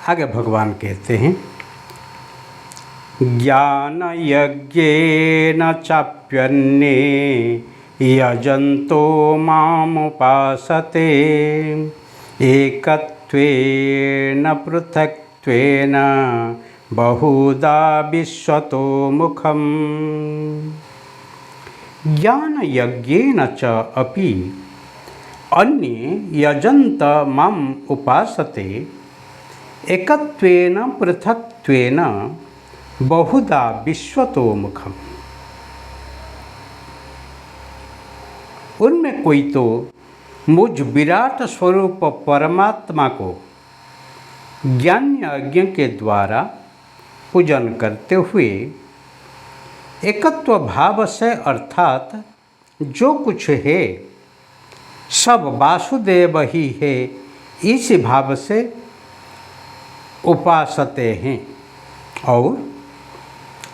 आगे भगवान कहते हैं, ज्ञान यज्ञेन चाप्यन्ये यजन्तो मामुपासते एकत्वेन पृथक्त्वेन बहुधा विश्वतो मुखम्। ज्ञान यज्ञेन च अपि अन्ये यजन्त माम उपासते एकत्वेन पृथक्त्वेन बहुधा विश्वतो मुखम्। उनमें कोई तो मुझ विराट स्वरूप परमात्मा को ज्ञान यज्ञ के द्वारा पूजन करते हुए एकत्व भाव से अर्थात जो कुछ है सब वासुदेव ही है, इस भाव से उपासते हैं, और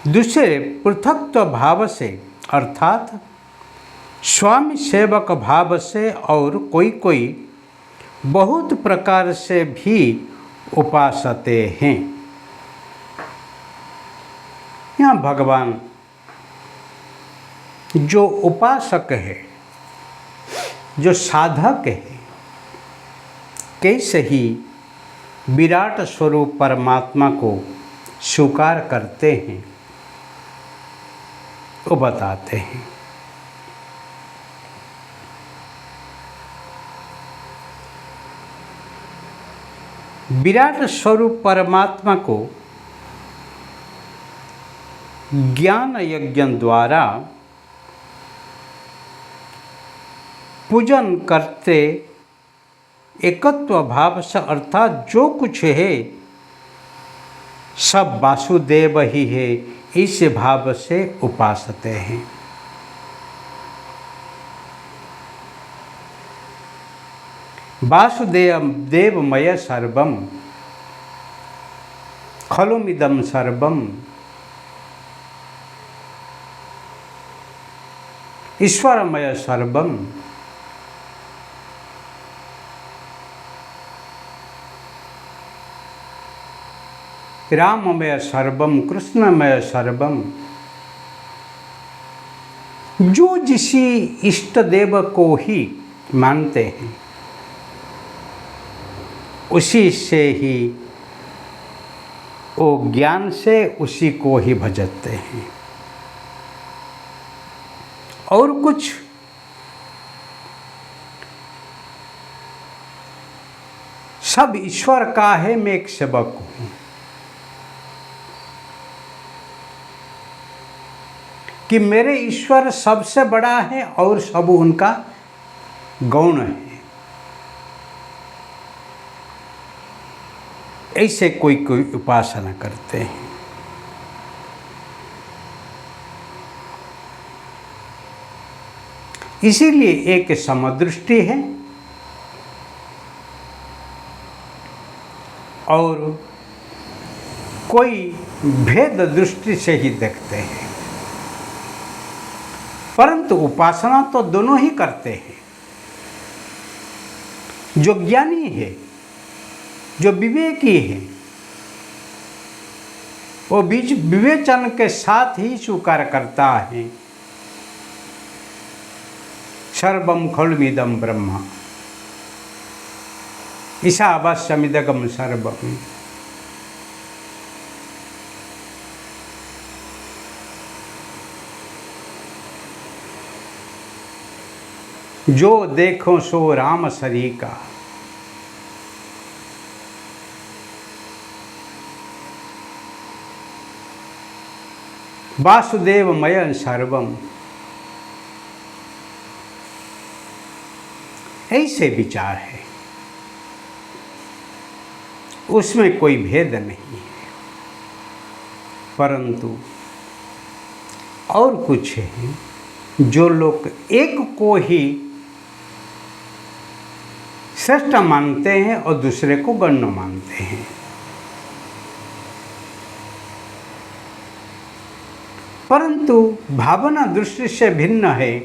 दूसरे पृथक्त्व भाव से अर्थात स्वामी सेवक भाव से और कोई कोई बहुत प्रकार से भी उपासते हैं। यहाँ भगवान जो उपासक है, जो साधक है, कैसे ही विराट स्वरूप परमात्मा को स्वीकार करते हैं वो बताते हैं। विराट स्वरूप परमात्मा को ज्ञान यज्ञ द्वारा पूजन करते एकत्व भाव से अर्थात जो कुछ है सब वासुदेव ही है, इस भाव से उपासते हैं। वासुदेव देवमय सर्वम खलुमिदं सर्वम ईश्वरमय सर्वम राममय सर्वम कृष्णमय सर्वम। जो जिसी इष्ट देव को ही मानते हैं उसी से ही वो ज्ञान से उसी को ही भजते हैं, और कुछ सब ईश्वर का है, मैं एक सेवक हूँ। कि मेरे ईश्वर सबसे बड़ा है और सब उनका गौण है, ऐसे कोई कोई उपासना करते हैं। इसीलिए एक समदृष्टि है और कोई भेद दृष्टि से ही देखते हैं, परंतु उपासना तो दोनों ही करते हैं। जो ज्ञानी है, जो विवेकी है, वो बीच विवेचन के साथ ही स्वीकार करता है सर्वम खलुमिदं ब्रह्म ईशावास्यमिदं सर्वम्। जो देखो सो राम सरीका, वासुदेवमय सर्वम। ऐसे विचार है, उसमें कोई भेद नहीं है, परंतु और कुछ है जो लोग एक को ही श्रेष्ठ मानते हैं और दूसरे को गण्य मानते हैं। परंतु भावना दृष्टि से भिन्न है,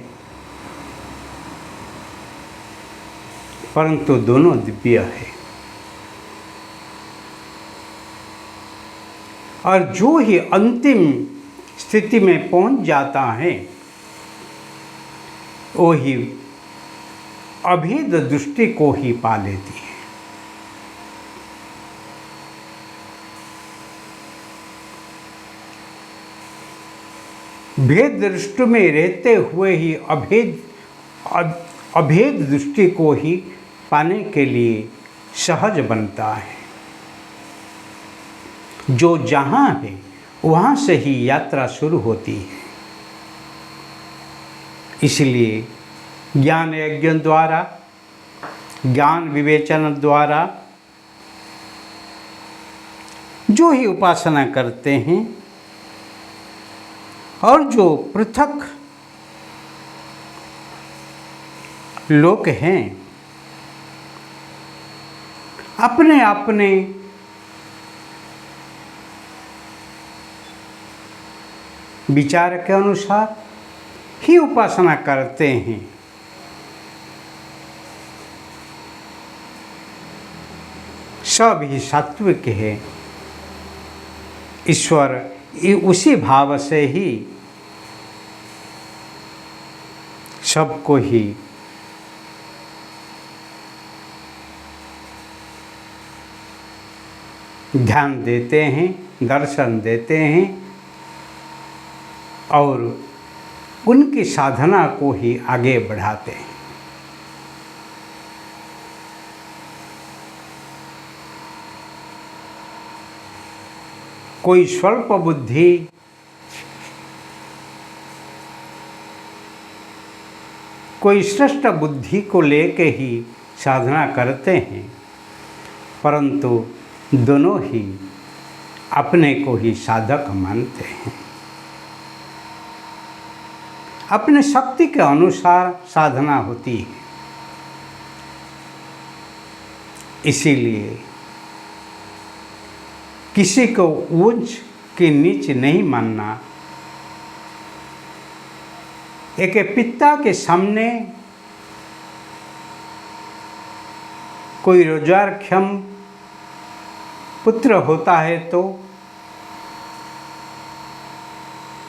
परंतु दोनों दिव्य है। और जो ही अंतिम स्थिति में पहुंच जाता है वो ही अभेद दृष्टि को ही पा लेती है। भेद दृष्टि में रहते हुए ही अभेद दृष्टि को ही पाने के लिए सहज बनता है। जो जहाँ है वहाँ से ही यात्रा शुरू होती है। इसलिए ज्ञान यज्ञ द्वारा, ज्ञान विवेचन द्वारा जो ही उपासना करते हैं और जो पृथक लोग हैं, अपने अपने विचार के अनुसार ही उपासना करते हैं। सब ही सात्विक है। ईश्वर उसी भाव से ही सबको ही ध्यान देते हैं, दर्शन देते हैं और उनकी साधना को ही आगे बढ़ाते हैं। कोई स्वल्प बुद्धि, कोई श्रेष्ठ बुद्धि को लेके ही साधना करते हैं, परंतु दोनों ही अपने को ही साधक मानते हैं। अपने शक्ति के अनुसार साधना होती है। इसीलिए किसी को ऊंच की नीच नहीं मानना। एक पिता के सामने कोई रोजगारक्षम पुत्र होता है तो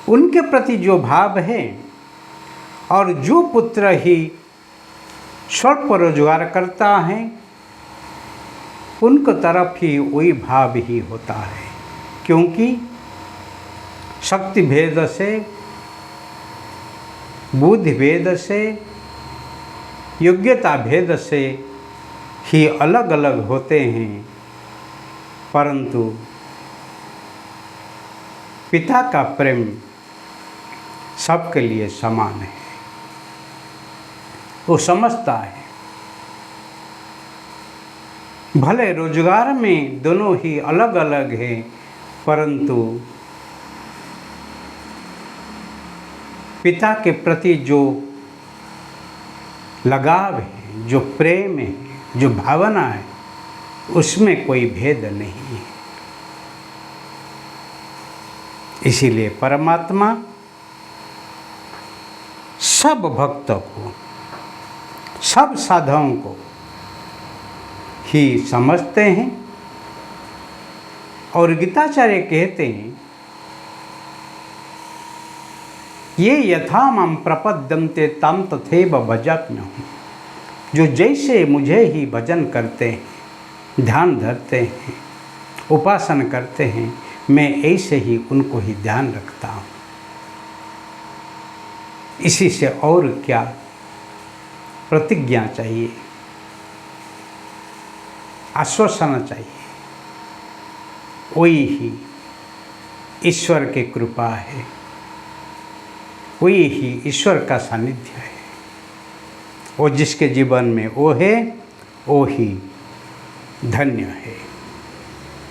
उनके प्रति जो भाव है, और जो पुत्र ही स्वल्प रोजगार करता है उनके तरफ ही वही भाव ही होता है। क्योंकि शक्ति भेद से, बुद्धि भेद से, योग्यता भेद से ही अलग अलग होते हैं, परंतु पिता का प्रेम सबके लिए समान है। वो समझता है भले रोजगार में दोनों ही अलग अलग हैं, परंतु पिता के प्रति जो लगाव है, जो प्रेम है, जो भावना है, उसमें कोई भेद नहीं है। इसीलिए परमात्मा सब भक्तों को, सब साधकों को ही समझते हैं। और गीताचार्य कहते हैं, ये यथा मां प्रपद्यन्ते तम तथैव भजाम्यहम्। जो जैसे मुझे ही भजन करते हैं, ध्यान धरते हैं, उपासना करते हैं, मैं ऐसे ही उनको ही ध्यान रखता हूँ। इसी से और क्या प्रतिज्ञा चाहिए, आश्वासन चाहिए। वही ही ईश्वर की कृपा है, वही ही ईश्वर का सानिध्य है। वो जिसके जीवन में वो है, वो ही धन्य है।